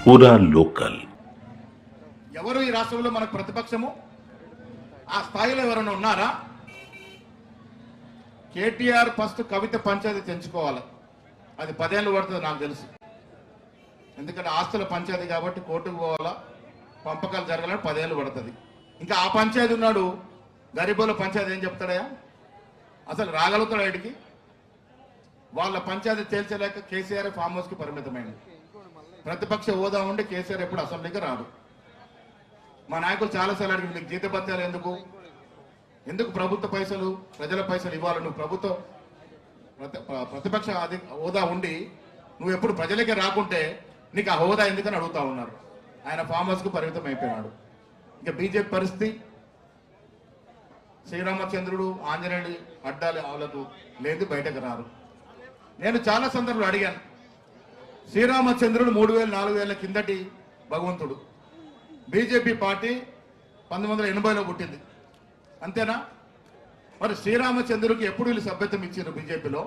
పూరా లోకల్. ఎవరు ఈ రాష్ట్రంలో మనకు ప్రతిపక్షము? ఆ స్థాయిలో ఎవరైనా ఉన్నారా? కేటీఆర్ ఫస్ట్ కవిత పంచాయతీ తెంచుకోవాలి. అది 10 ఏళ్ళు పడుతుంది నాకు తెలుసు. ఎందుకంటే ఆస్తుల పంచాయతీ కాబట్టి కోర్టుకు పోవాలా, పంపకాలు జరగాలని 10 ఏళ్ళు పడుతుంది. ఇంకా ఆ పంచాయతీ ఉన్నాడు గరీబుల పంచాయతీ ఏం చెప్తాడయా? అసలు రాగలుగుతాడు ఆయనకి? వాళ్ళ పంచాయతీ తేల్చలేక కేసీఆర్ ఫామ్ హౌస్కి పరిమితమైంది. ప్రతిపక్ష హోదా ఉండి కేసీఆర్ ఎప్పుడు అసెంబ్లీకి రాడు. మా నాయకులు చాలాసార్లు అడిగి నీకు జీతభత్యాలు ఎందుకు ప్రభుత్వ పైసలు ప్రజల పైసలు ఇవ్వాలి? నువ్వు ప్రతిపక్ష హోదా ఉండి నువ్వు ఎప్పుడు ప్రజలకే రాకుంటే నీకు ఆ హోదా ఎందుకని అడుగుతా ఉన్నారు. ఆయన ఫామ్ హౌస్కు పరిమితం అయిపోయినాడు. ఇంకా బీజేపీ పరిస్థితి, శ్రీరామచంద్రుడు ఆంజనేయుడు అడ్డాలు వాళ్ళకు లేదు, బయటకు రారు. నేను చాలా సందర్భాలు అడిగాను. శ్రీరామచంద్రుడు 3000 4000 కిందటి భగవంతుడు. బీజేపీ పార్టీ 1980లో పుట్టింది, అంతేనా? మరి శ్రీరామచంద్రుడికి ఎప్పుడు వీళ్ళు సభ్యత్వం ఇచ్చారు బీజేపీలో?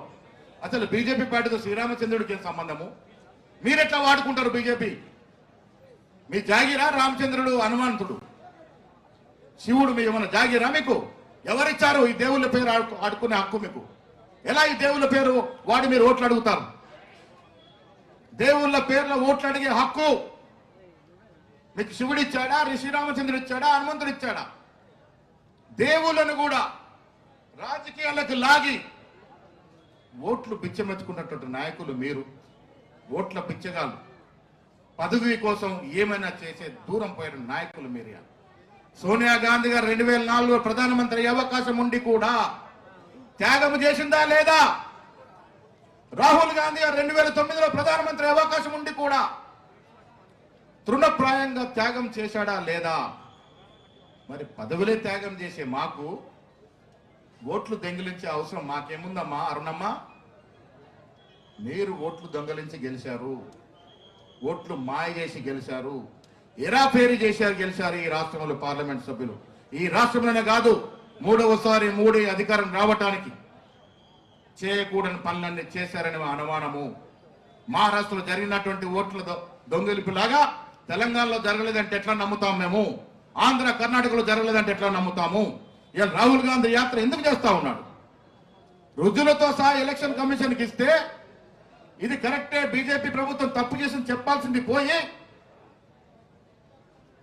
అసలు బీజేపీ పార్టీతో శ్రీరామచంద్రుడికి ఏం సంబంధము? మీరెట్లా వాడుకుంటారు బీజేపీ? మీ జాగిరా రామచంద్రుడు హనుమంతుడు శివుడు మీ ఏమన్నా జాగిరా? మీకు ఎవరిచ్చారు ఈ దేవుళ్ళ పేరు ఆడుకునే హక్కు మీకు? ఎలా ఈ దేవుళ్ళ పేరు వాడి మీరు ఓట్లు అడుగుతారు? దేవుళ్ళ పేర్ల ఓట్లు అడిగే హక్కు మీకు శివుడు ఇచ్చాడా, శ్రీరామచంద్రుడు ఇచ్చాడా, హనుమంతుడు ఇచ్చాడా? దేవుళ్ళను కూడా రాజకీయాలకు లాగి ఓట్లు పిచ్చమెత్తుకున్నటువంటి నాయకులు మీరు. ఓట్ల పిచ్చగాలు, పదవి కోసం ఏమైనా చేసే దూరం పోయిన నాయకులు మీరు. సోనియా గాంధీ గారు 2004లో ప్రధానమంత్రి అయ్యే అవకాశం ఉండి కూడా త్యాగం చేసిందా లేదా? రాహుల్ గాంధీ గారు 2009లో ప్రధానమంత్రి అవకాశం ఉండి కూడా తృణప్రాయంగా త్యాగం చేశాడా లేదా? మరి పదవులే త్యాగం చేసే మాకు ఓట్లు దొంగిలించే అవసరం మాకేముందమ్మా? అరుణమ్మ, మీరు ఓట్లు దొంగలించి గెలిచారు, ఓట్లు మాయ చేసి గెలిచారు, ఎరాఫేరీ చేశారు, గెలిచారు ఈ రాష్ట్రంలో పార్లమెంట్ సభ్యులు. ఈ రాష్ట్రంలోనే కాదు, 3వసారి అధికారం రావటానికి చేయకూడని పనులన్నీ చేశారని అనుమానము. మహారాష్ట్రలో జరిగినటువంటి ఓట్ల దొంగిలిపులాగా తెలంగాణలో జరగలేదంటే ఎట్లా నమ్ముతాం మేము? ఆంధ్ర కర్ణాటకలో జరగలేదంటే ఎట్లా నమ్ముతాము? ఇలా రాహుల్ గాంధీ యాత్ర ఎందుకు చేస్తా ఉన్నాడు? రుజువులతో సహా ఎలక్షన్ కమిషన్కి ఇస్తే ఇది కరెక్టే, బీజేపీ ప్రభుత్వం తప్పు చేసి చెప్పాల్సింది పోయి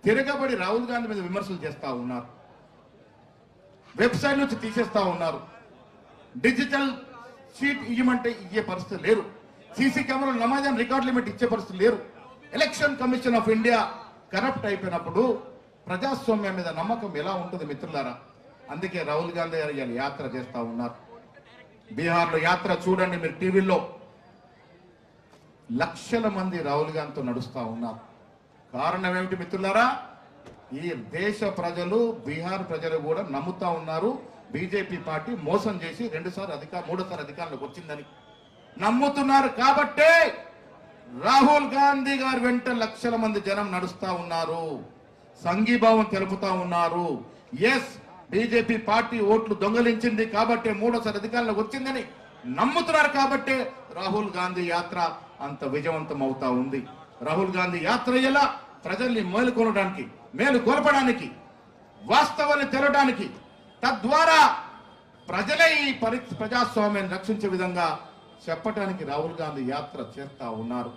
తిరగబడి రాహుల్ గాంధీ మీద విమర్శలు చేస్తా ఉన్నారు. వెబ్సైట్ నుంచి తీసేస్తా ఉన్నారు. డిజిటల్ షీట్ ఇవ్వమంటే ఇచ్చే పరిస్థితి లేరు. సీసీ కెమెరాలు నమాజాన్ రికార్డ్ లిమిట్ ఇచ్చే పరిస్థితి లేరు. Election commission of India corrupt అయిపోయినప్పుడు ప్రజాస్వామ్యం మీద నమ్మకం ఎలా ఉంటుంది మిత్రులారా? అందుకే రాహుల్ గాంధీ గారు యాత్ర చేస్తా ఉన్నారు. బీహార్లో యాత్ర చూడండి మీరు టీవీలో, లక్షల మంది రాహుల్ గాంధీతో నడుస్తా ఉన్నారు. కారణం ఏమిటి మిత్రులారా? ఈ దేశ ప్రజలు, బీహార్ ప్రజలు కూడా నమ్ముతా ఉన్నారు బీజేపీ పార్టీ మోసం చేసి 2సార్లు మూడోసారి అధికారంలోకి వచ్చిందని నమ్ముతున్నారు. కాబట్టే రాహుల్ గాంధీ గారి వెంట లక్షల మంది జనం నడుస్తా ఉన్నారు, సంఘీభావం తెలుపుతా ఉన్నారు. ఎస్, బీజేపీ పార్టీ ఓట్లు దొంగలించింది కాబట్టి 3వసారి అధికారంలోకి వచ్చిందని నమ్ముతున్నారు. కాబట్టే రాహుల్ గాంధీ యాత్ర అంత విజయవంతం అవుతా ఉంది. రాహుల్ గాంధీ యాత్ర ఎలా ప్రజల్ని మేలు కొలపడానికి, వాస్తవాన్ని తెలవడానికి, తద్వారా ప్రజలే ఈ ప్రజాస్వామ్యాన్ని రక్షించే విధంగా చెప్పడానికి రాహుల్ గాంధీ యాత్ర చేస్తా ఉన్నారు.